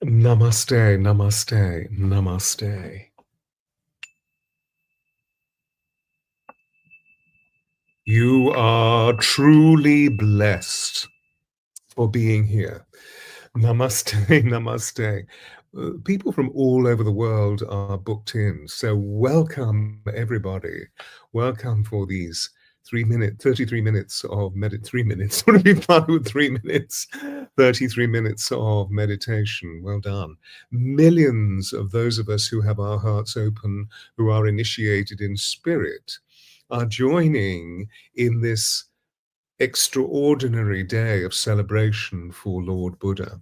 Namaste, namaste, namaste. You are truly blessed for being here. Namaste, namaste. People from all over the world are booked in. So welcome, everybody. Welcome for these 33 minutes of 3 minutes. What have you fun with 3 minutes? 33 minutes of meditation. Well done. Millions of those of us who have our hearts open, who are initiated in spirit, are joining in this extraordinary day of celebration for Lord Buddha.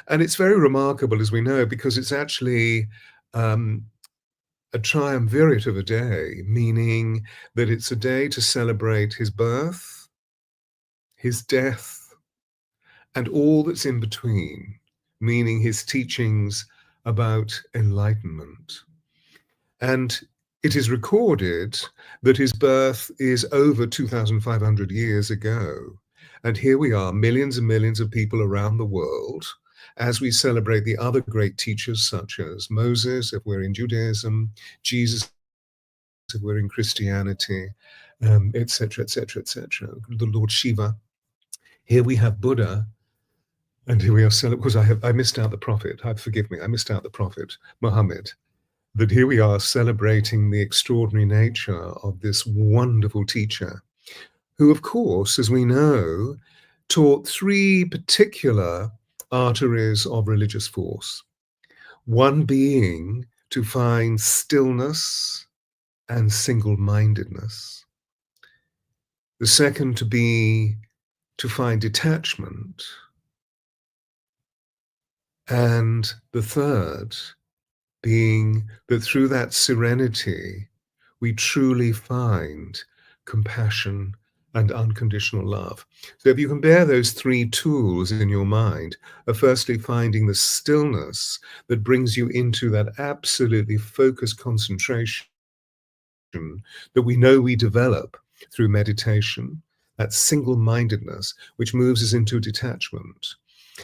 And it's very remarkable, as we know, because it's actually a triumvirate of a day, meaning that it's a day to celebrate his birth, his death, and all that's in between, meaning his teachings about enlightenment. And it is recorded that his birth is over 2,500 years ago. And here we are, millions and millions of people around the world, as we celebrate the other great teachers such as Moses, if we're in Judaism, Jesus, if we're in Christianity, etc., etc., etc., the Lord Shiva. Here we have Buddha, and here we are celebrating, because I missed out the prophet. Forgive me, I missed out the prophet, Muhammad. That here we are celebrating the extraordinary nature of this wonderful teacher, who, of course, as we know, taught three particular arteries of religious force. One being to find stillness and single-mindedness. The second to be to find detachment. And the third being that through that serenity, we truly find compassion and unconditional love. So if you can bear those three tools in your mind, of firstly finding the stillness that brings you into that absolutely focused concentration that we know we develop through meditation, that single-mindedness, which moves us into detachment.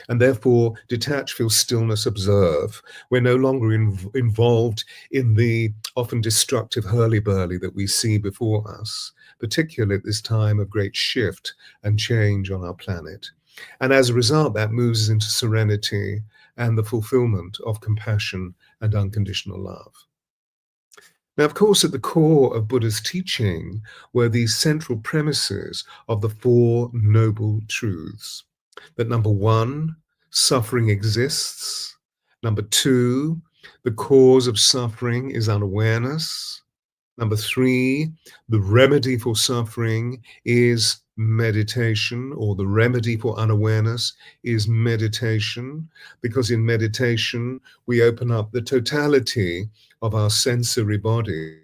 And therefore, detach, feel stillness, observe. We're no longer involved in the often destructive hurly-burly that we see before us, particularly at this time of great shift and change on our planet. And as a result, that moves us into serenity and the fulfillment of compassion and unconditional love. Now, of course, at the core of Buddha's teaching were these central premises of the Four Noble Truths. That number one, suffering exists. Number two, the cause of suffering is unawareness. Number three, the remedy for suffering is meditation, or the remedy for unawareness is meditation, because in meditation we open up the totality of our sensory body.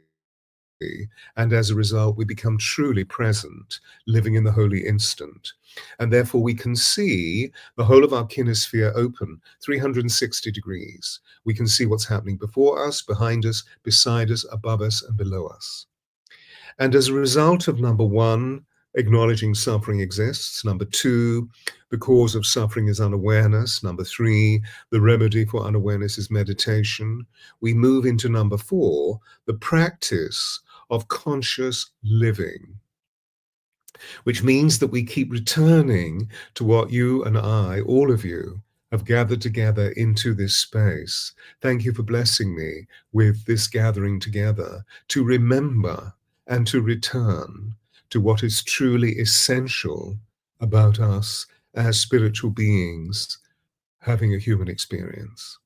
And as a result, we become truly present, living in the holy instant. And therefore, we can see the whole of our kinesphere open 360 degrees. We can see what's happening before us, behind us, beside us, above us, and below us. And as a result of number one, acknowledging suffering exists. Number two, the cause of suffering is unawareness. Number three, the remedy for unawareness is meditation. We move into number four, the practice of conscious living, which means that we keep returning to what you and I, all of you, have gathered together into this space. Thank you for blessing me with this gathering together to remember and to return to what is truly essential about us as spiritual beings having a human experience.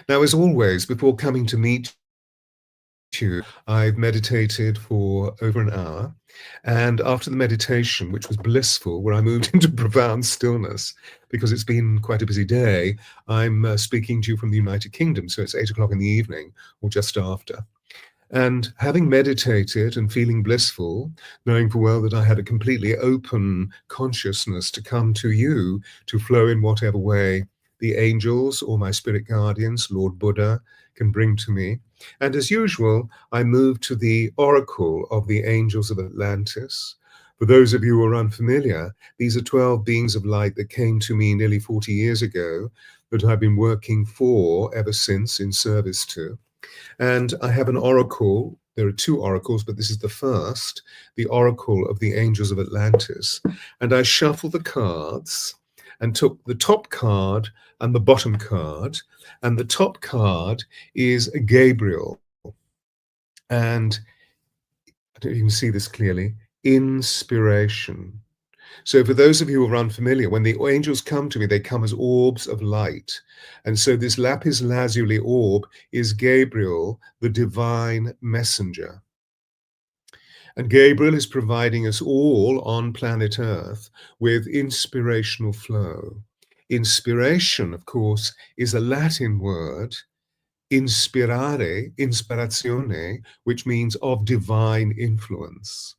Now, as always, before coming to meet you, I've meditated for over an hour. And after the meditation, which was blissful, where I moved into profound stillness, because it's been quite a busy day, I'm speaking to you from the United Kingdom. So it's 8 o'clock in the evening or just after. And having meditated and feeling blissful, knowing full well that I had a completely open consciousness to come to you, to flow in whatever way the angels or my spirit guardians, Lord Buddha, can bring to me. And as usual, I moved to the oracle of the angels of Atlantis, For those of you who are unfamiliar, these are 12 beings of light that came to me nearly 40 years ago that I've been working for ever since in service to. And I have an oracle. There are two oracles, but this is the first, the oracle of the angels of Atlantis. And I shuffle the cards and took the top card and the bottom card. And the top card is Gabriel. And I don't know if you can see this clearly, inspiration. So for those of you who are unfamiliar, when the angels come to me, they come as orbs of light. And so this lapis lazuli orb is Gabriel, the divine messenger. And Gabriel is providing us all on planet Earth with inspirational flow. Inspiration, of course, is a Latin word, inspirare, inspirazione, which means of divine influence.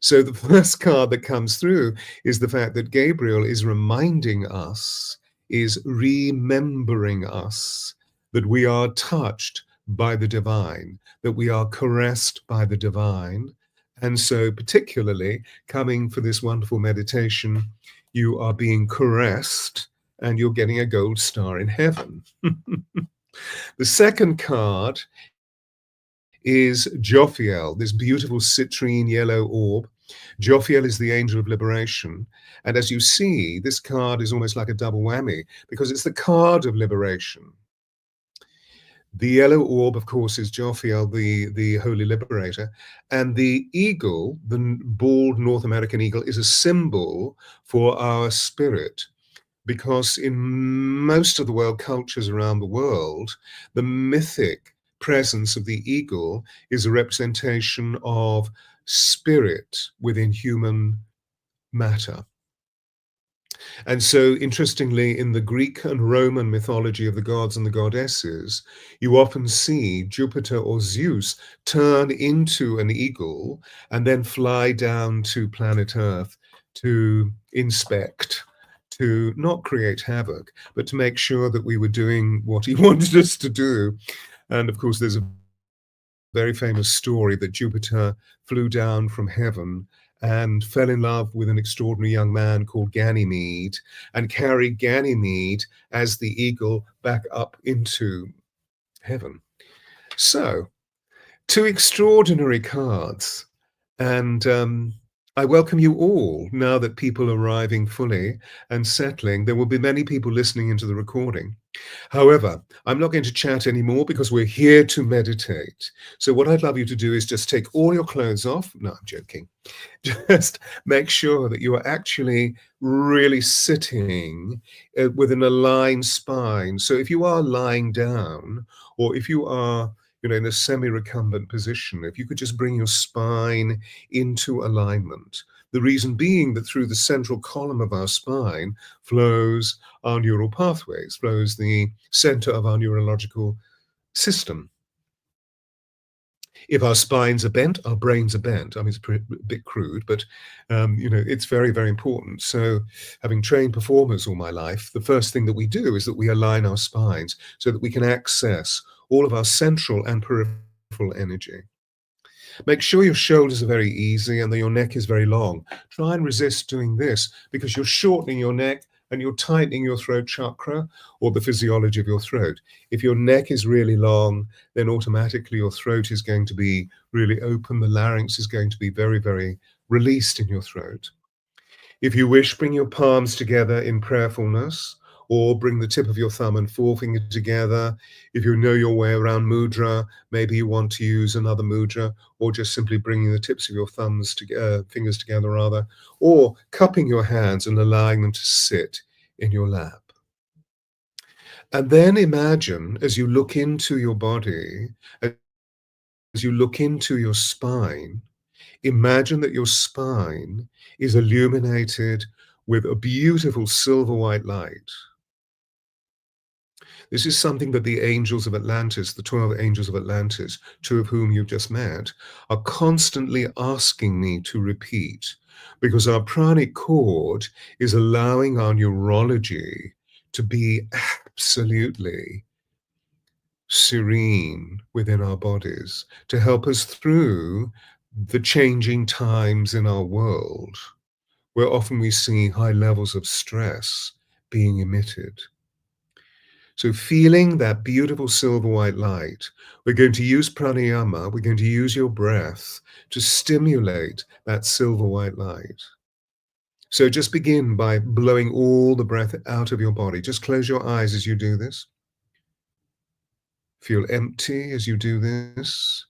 So the first card that comes through is the fact that Gabriel is reminding us, is remembering us, that we are touched by the divine, that we are caressed by the divine. And so particularly coming for this wonderful meditation, you are being caressed and you're getting a gold star in heaven. The second card is Jophiel, this beautiful citrine yellow orb. Jophiel is the angel of liberation. And as you see, this card is almost like a double whammy because it's the card of liberation. The yellow orb, of course, is Jophiel, the holy liberator. And the eagle, the bald North American eagle, is a symbol for our spirit. Because in most of the world cultures around the world, the mythic presence of the eagle is a representation of spirit within human matter. And so, interestingly, in the Greek and Roman mythology of the gods and the goddesses, you often see Jupiter or Zeus turn into an eagle and then fly down to planet Earth to inspect, to not create havoc, but to make sure that we were doing what he wanted us to do. And of course, there's a very famous story that Jupiter flew down from heaven and fell in love with an extraordinary young man called Ganymede and carried Ganymede as the eagle back up into heaven. So, two extraordinary cards. And I welcome you all now that people are arriving fully and settling. There will be many people listening into the recording. However, I'm not going to chat anymore because we're here to meditate. So what I'd love you to do is just take all your clothes off. No, I'm joking. Just make sure that you are actually really sitting with an aligned spine. So if you are lying down or if you are in a semi-recumbent position, if you could just bring your spine into alignment. The reason being that through the central column of our spine flows our neural pathways, flows the center of our neurological system. If our spines are bent, our brains are bent. I mean, it's a bit crude, but it's very, very important. So having trained performers all my life, the first thing that we do is that we align our spines so that we can access all of our central and peripheral energy. Make sure your shoulders are very easy and that your neck is very long. Try and resist doing this because you're shortening your neck and you're tightening your throat chakra or the physiology of your throat. If your neck is really long, then automatically your throat is going to be really open. The larynx is going to be very, very released in your throat. If you wish, bring your palms together in prayerfulness, or bring the tip of your thumb and forefinger together. If you know your way around mudra, maybe you want to use another mudra, or just simply bringing the tips of your fingers together rather, or cupping your hands and allowing them to sit in your lap. And then imagine as you look into your body, as you look into your spine, imagine that your spine is illuminated with a beautiful silver white light. This is something that the angels of Atlantis, the 12 angels of Atlantis, two of whom you've just met, are constantly asking me to repeat, because our pranic cord is allowing our neurology to be absolutely serene within our bodies, to help us through the changing times in our world, where often we see high levels of stress being emitted. So feeling that beautiful silver white light, we're going to use pranayama, we're going to use your breath to stimulate that silver white light. So just begin by blowing all the breath out of your body. Just close your eyes as you do this. Feel empty as you do this.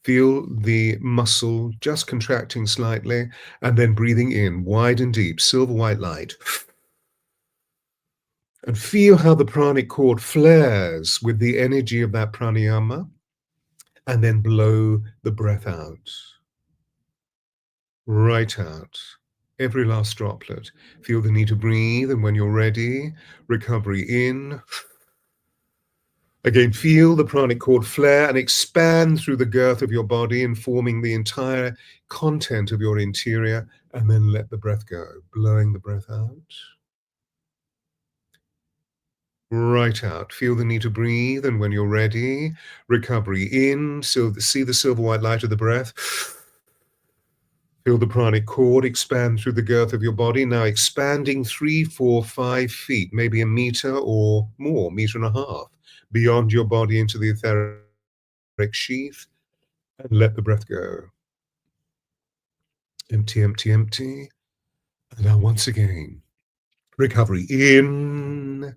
Feel the muscle just contracting slightly and then breathing in wide and deep, silver white light. And feel how the pranic cord flares with the energy of that pranayama, and then blow the breath out. Right out. Every last droplet. Feel the need to breathe, and when you're ready, recovery in. Again, feel the pranic cord flare and expand through the girth of your body, informing the entire content of your interior, and then let the breath go, blowing the breath out. Right out. Feel the need to breathe, and when you're ready, recovery in. So see the silver white light of the breath. Feel the pranic cord expand through the girth of your body. Now expanding 3, 4, 5 feet, maybe a meter or more, meter and a half, beyond your body into the etheric sheath, and let the breath go. Empty, empty, empty. And now once again, recovery in.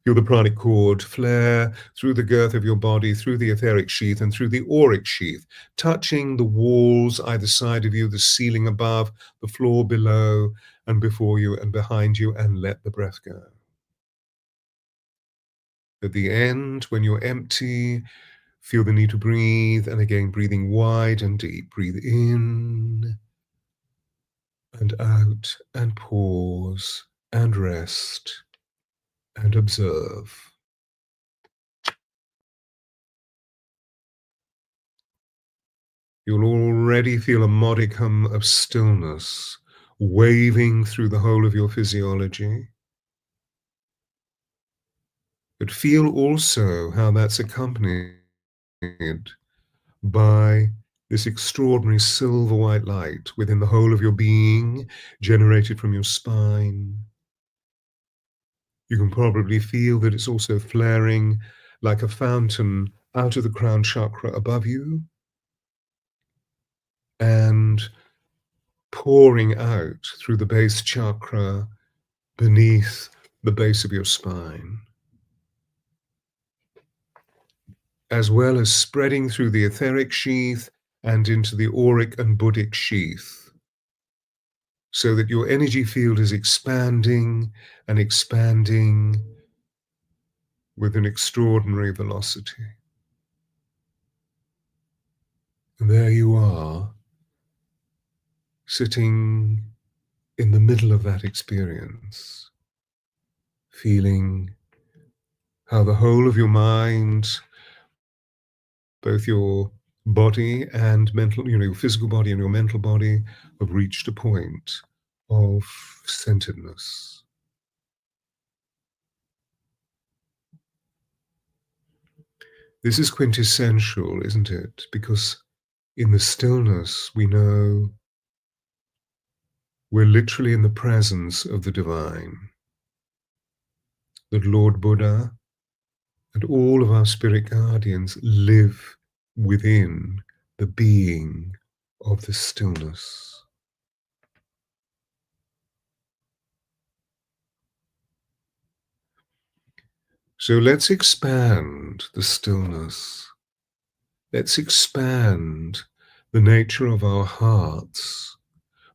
Feel the pranic cord flare through the girth of your body, through the etheric sheath and through the auric sheath, touching the walls either side of you, the ceiling above, the floor below, and before you and behind you, and let the breath go. At the end, when you're empty, feel the need to breathe, and again, breathing wide and deep. Breathe in and out, and pause, and rest, and observe. You'll already feel a modicum of stillness waving through the whole of your physiology. But feel also how that's accompanied by this extraordinary silver white light within the whole of your being, generated from your spine. You can probably feel that it's also flaring like a fountain out of the crown chakra above you and pouring out through the base chakra beneath the base of your spine, as well as spreading through the etheric sheath and into the auric and Buddhic sheath, so that your energy field is expanding and expanding with an extraordinary velocity. And there you are, sitting in the middle of that experience, feeling how the whole of your mind, both your body and mental, your physical body and your mental body, have reached a point of centeredness. This is quintessential, isn't it? Because in the stillness, we know we're literally in the presence of the divine, that Lord Buddha and all of our spirit guardians live within the being of the stillness. So let's expand the stillness. Let's expand the nature of our hearts,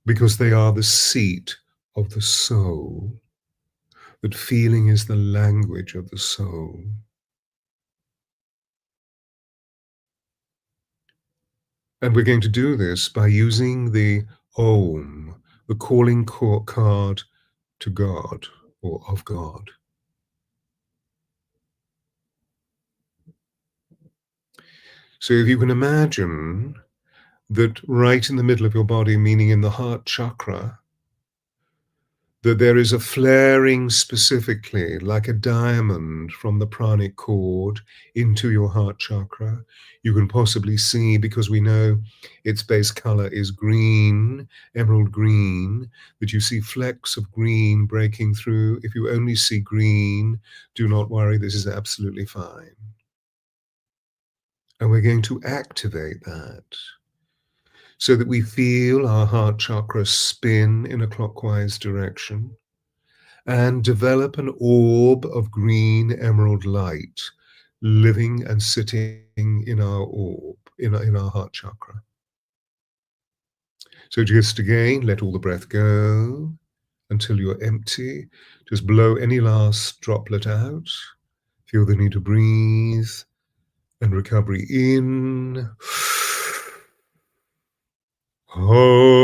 because they are the seat of the soul. That feeling is the language of the soul. And we're going to do this by using the Om, the calling card to God or of God. So if you can imagine that right in the middle of your body, meaning in the heart chakra, that there is a flaring specifically like a diamond from the pranic cord into your heart chakra. You can possibly see, because we know its base color is green, emerald green, that you see flecks of green breaking through. If you only see green, do not worry, this is absolutely fine. And we're going to activate that so that we feel our heart chakra spin in a clockwise direction and develop an orb of green emerald light living and sitting in our orb, in our heart chakra. So just again, let all the breath go until you're empty. Just blow any last droplet out. Feel the need to breathe and recovery in. Om.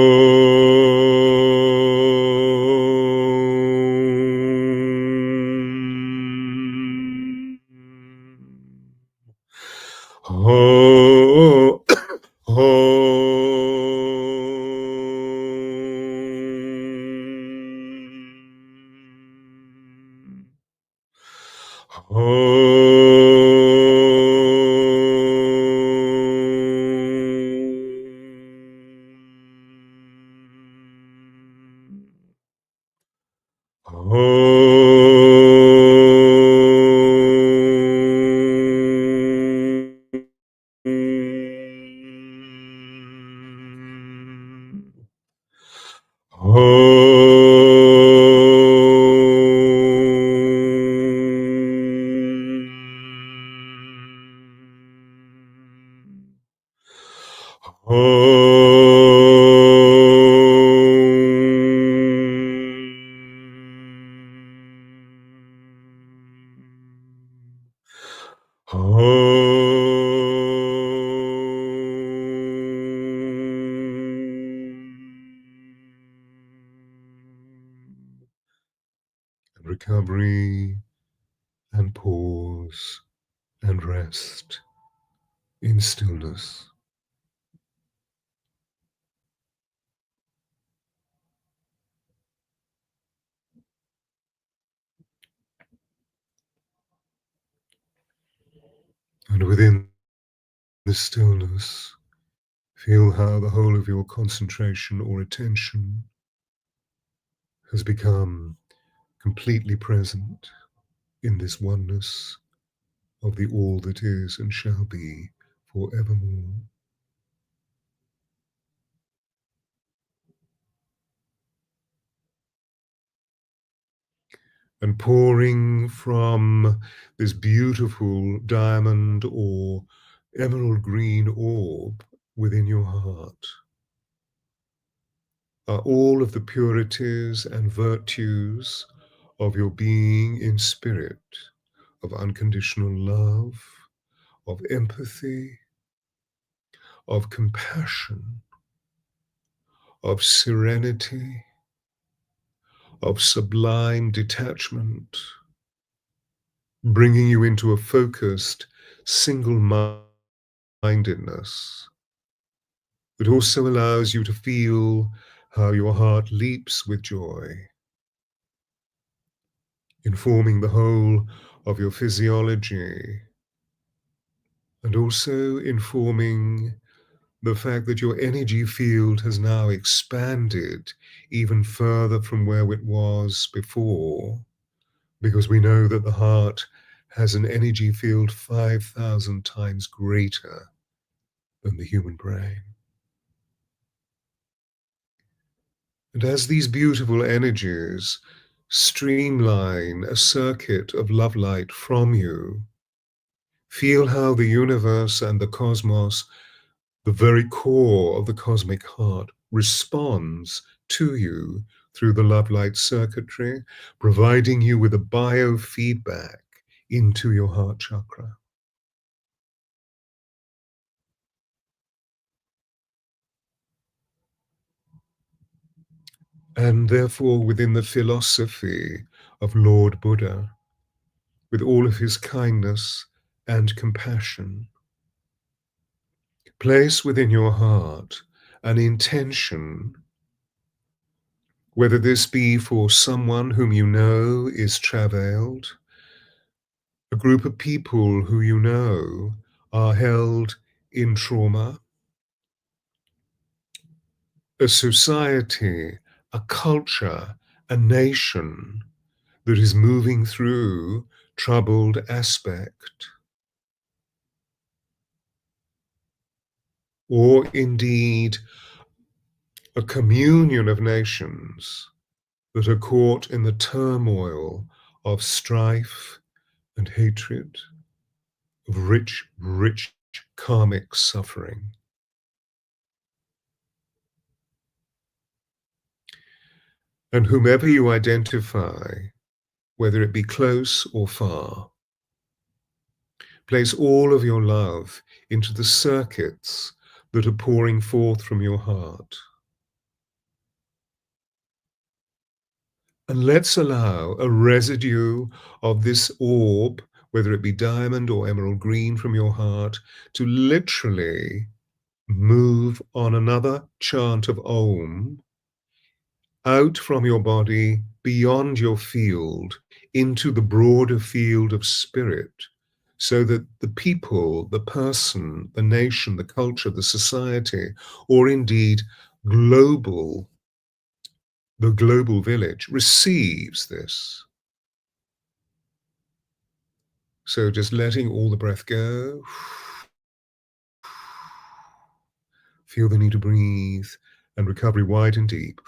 Recovery and pause and rest in stillness. And within the stillness, feel how the whole of your concentration or attention has become completely present in this oneness of the all that is and shall be forevermore. And pouring from this beautiful diamond or emerald green orb within your heart are all of the purities and virtues of your being in spirit, of unconditional love, of empathy, of compassion, of serenity, of sublime detachment, bringing you into a focused single-mindedness that also allows you to feel how your heart leaps with joy, informing the whole of your physiology, and also informing the fact that your energy field has now expanded even further from where it was before, because we know that the heart has an energy field 5,000 times greater than the human brain. And as these beautiful energies streamline a circuit of love light from you, feel how the universe and the cosmos, the very core of the cosmic heart, responds to you through the love light circuitry, providing you with a biofeedback into your heart chakra. And therefore, within the philosophy of Lord Buddha, with all of his kindness and compassion, place within your heart an intention whether this be for someone whom you know is travailed, a group of people who you know are held in trauma, a society, a culture, a nation that is moving through troubled aspect, or indeed a communion of nations that are caught in the turmoil of strife and hatred, of rich, rich karmic suffering. And whomever you identify, whether it be close or far, place all of your love into the circuits that are pouring forth from your heart. And let's allow a residue of this orb, whether it be diamond or emerald green from your heart, to literally move on another chant of Om out from your body, beyond your field, into the broader field of spirit, so that the people, the person, the nation, the culture, the society, or indeed global, the global village receives this. So just letting all the breath go. Feel the need to breathe and recovery wide and deep.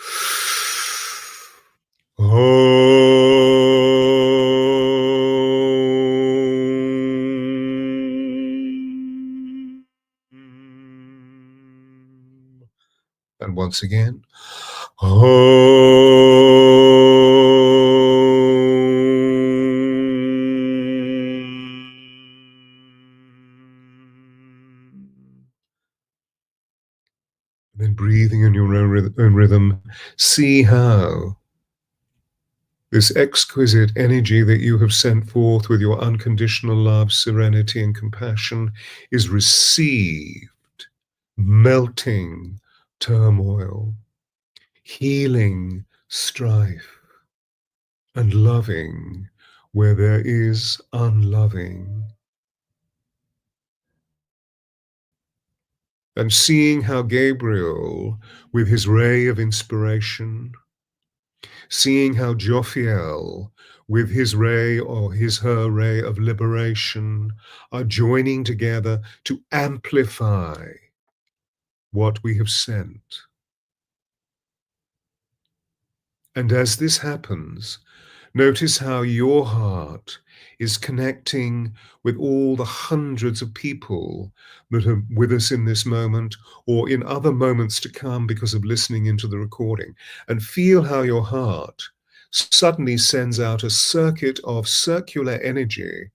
And once again. Then breathing in your own rhythm, see how this exquisite energy that you have sent forth with your unconditional love, serenity, and compassion is received, melting turmoil, healing strife, and loving where there is unloving. And seeing how Gabriel, with his ray of inspiration, seeing how Jophiel, with his ray or her ray of liberation, are joining together to amplify what we have sent. And as this happens, notice how your heart is connecting with all the hundreds of people that are with us in this moment or in other moments to come because of listening into the recording. And feel how your heart suddenly sends out a circuit of circular energy,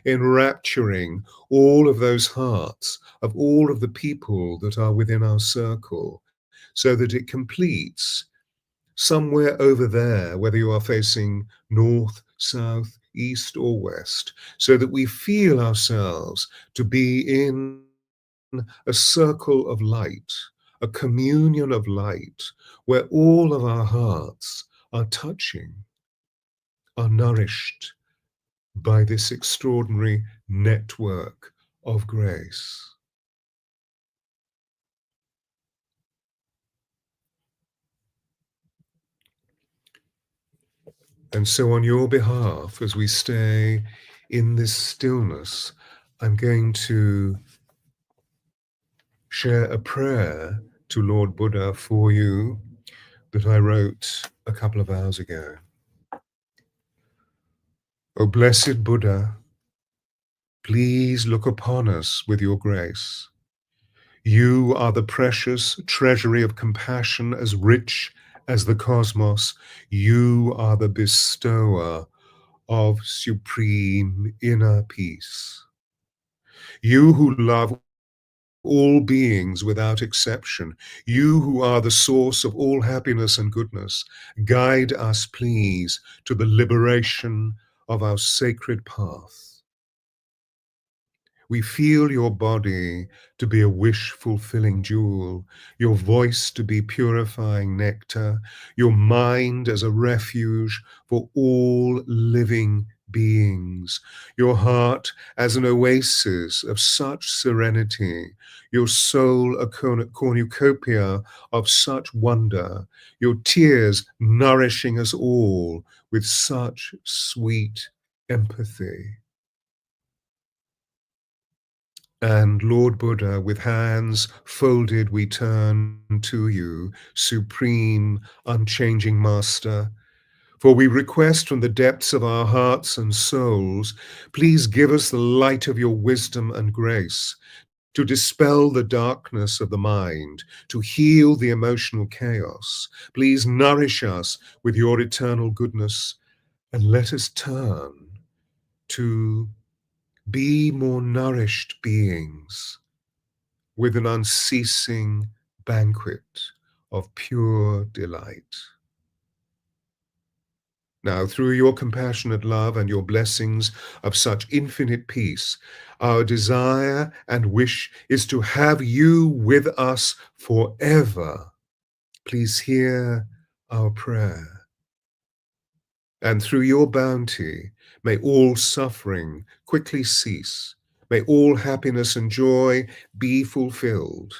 enrapturing all of those hearts of all of the people that are within our circle, so that it completes somewhere over there, whether you are facing north, south, east, or west, so that we feel ourselves to be in a circle of light, a communion of light, where all of our hearts are touching, are nourished by this extraordinary network of grace. And so on your behalf, as we stay in this stillness, I'm going to share a prayer to Lord Buddha for you that I wrote a couple of hours ago. O blessed Buddha, please look upon us with your grace. You are the precious treasury of compassion, as rich as the cosmos. You are the bestower of supreme inner peace. You who love all beings without exception, you who are the source of all happiness and goodness, guide us, please, to the liberation of our sacred path. We feel your body to be a wish-fulfilling jewel, your voice to be purifying nectar, your mind as a refuge for all living beings, your heart as an oasis of such serenity, your soul a cornucopia of such wonder, your tears nourishing us all with such sweet empathy. And Lord Buddha, with hands folded, we turn to you, supreme, unchanging Master. For we request from the depths of our hearts and souls, please give us the light of your wisdom and grace to dispel the darkness of the mind, to heal the emotional chaos. Please nourish us with your eternal goodness and let us turn to be more nourished beings with an unceasing banquet of pure delight. Now, through your compassionate love and your blessings of such infinite peace, our desire and wish is to have you with us forever. Please hear our prayer. And through your bounty, may all suffering quickly cease. May all happiness and joy be fulfilled.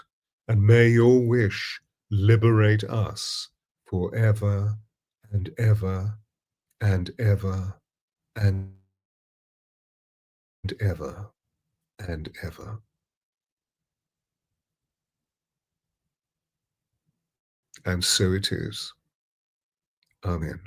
And may your wish liberate us forever and ever and ever and ever and ever. And so it is. Amen.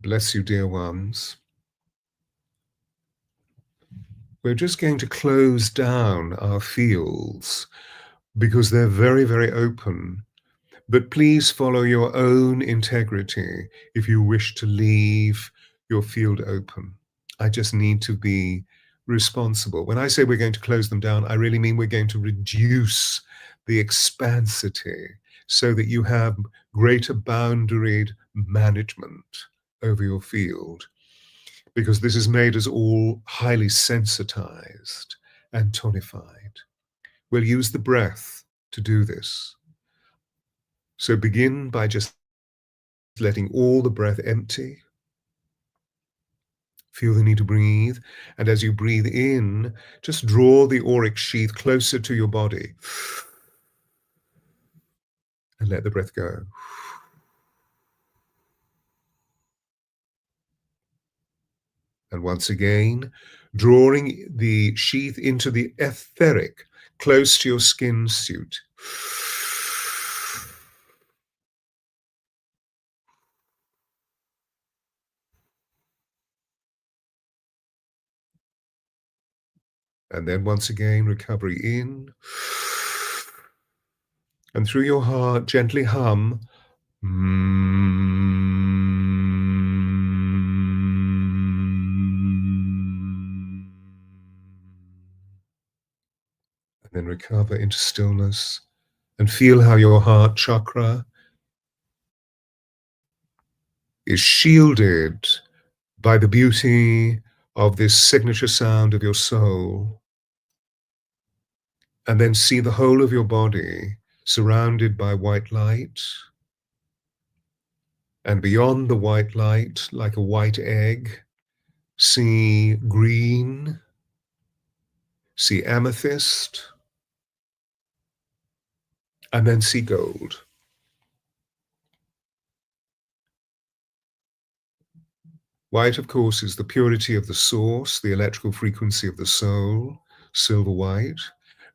Bless you, dear ones. We're just going to close down our fields because they're very, very open. But please follow your own integrity if you wish to leave your field open. I just need to be responsible. When I say we're going to close them down, I really mean we're going to reduce the expansity so that you have greater boundaried management over your field, because this has made us all highly sensitized and tonified. We'll use the breath to do this. So begin by just letting all the breath empty. Feel the need to breathe. And as you breathe in, just draw the auric sheath closer to your body and let the breath go. And once again, drawing the sheath into the etheric, close to your skin suit. And then once again, recovery in. And through your heart, gently hum. And then recover into stillness and feel how your heart chakra is shielded by the beauty of this signature sound of your soul. And then see the whole of your body surrounded by white light. And beyond the white light, like a white egg, see green, see amethyst, and then see gold. White, of course, is the purity of the source, the electrical frequency of the soul, silver white.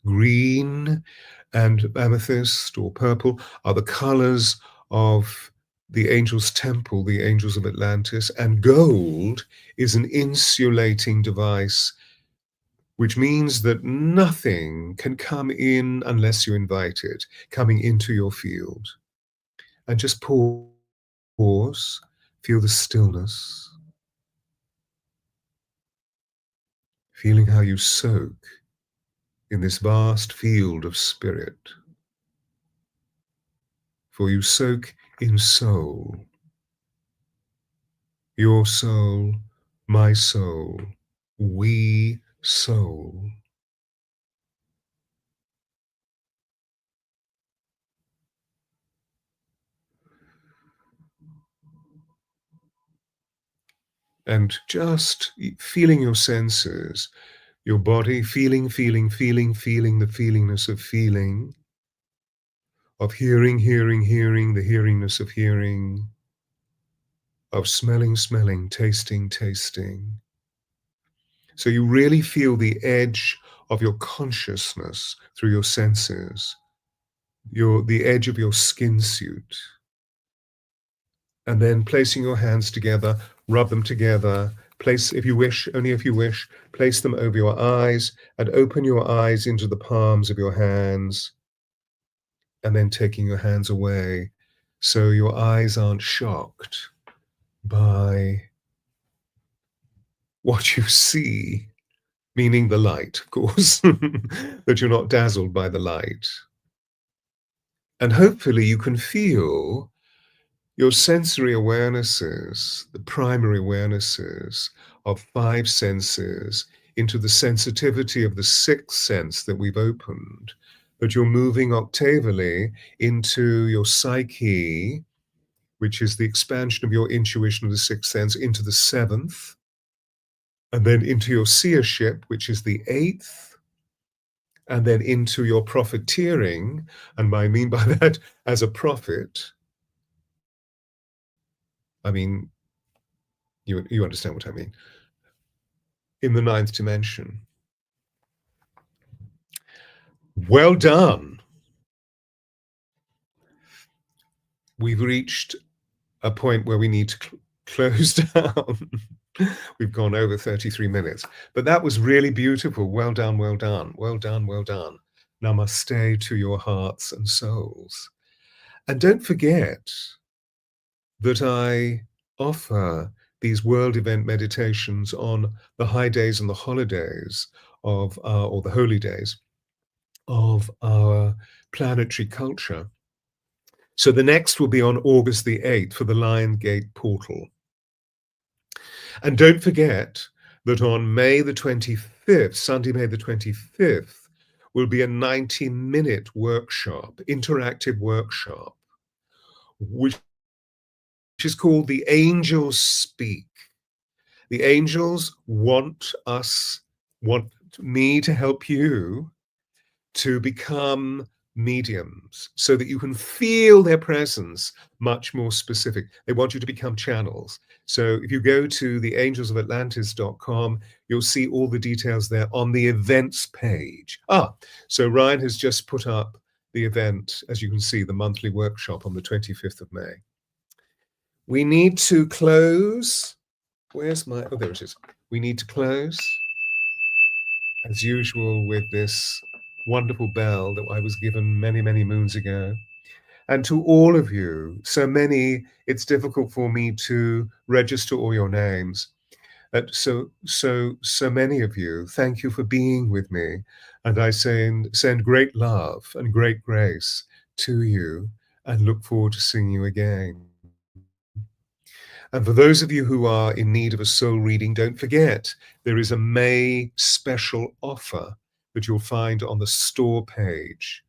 Green and amethyst or purple are the colors of the angels' temple, the angels of Atlantis. And gold is an insulating device, which means that nothing can come in unless you invite it, coming into your field. And just pause, feel the stillness, feeling how you soak in this vast field of spirit. for you soak in soul, your soul, my soul, we soul. And just feeling your senses, your body, feeling, feeling, feeling, feeling the feelingness of hearing, hearing, hearing, the hearingness of hearing, of smelling, smelling, tasting, tasting. So you really feel the edge of your consciousness through your senses, the edge of your skin suit. And then placing your hands together, rub them together, place, if you wish, only if you wish, place them over your eyes and open your eyes into the palms of your hands, and then taking your hands away so your eyes aren't shocked by what you see, meaning the light, of course, that you're not dazzled by the light. And hopefully you can feel your sensory awarenesses, the primary awarenesses of five senses, into the sensitivity of the sixth sense that we've opened, that you're moving octavally into your psyche, which is the expansion of your intuition of the sixth sense, into the seventh, and then into your seership, which is the eighth, and then into your profiteering. And I mean by that, as a prophet, I mean, you understand what I mean, in the ninth dimension. Well done. We've reached a point where we need to close down. We've gone over 33 minutes, but that was really beautiful. Well done, well done, well done, well done. Namaste to your hearts and souls. And don't forget that I offer these world event meditations on the high days and the holidays of or the holy days of our planetary culture. So the next will be on August the 8th for the Lion Gate portal. And don't forget that on May the 25th, Sunday, May the 25th, will be a 90-minute workshop, interactive workshop, which is called The Angels Speak. The angels want me to help you to become mediums so that you can feel their presence much more specific. They want you to become channels. So if you go to theangelsofatlantis.com, you'll see all the details there on the events page. So Ryan has just put up the event, as you can see, the monthly workshop on the 25th of May. We need to close. Where's my, oh, there it is. We need to close, as usual, with this wonderful bell that I was given many, many moons ago. And to all of you, so many, it's difficult for me to register all your names. So many of you, thank you for being with me. And I send great love and great grace to you and look forward to seeing you again. And for those of you who are in need of a soul reading, don't forget, there is a May special offer that you'll find on the store page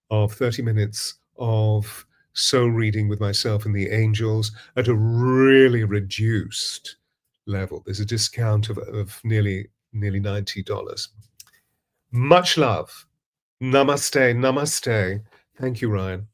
of 30 minutes of soul reading with myself and the angels at a really reduced level. There's a discount of nearly $90. Much love. Namaste, namaste. Thank you, Ryan.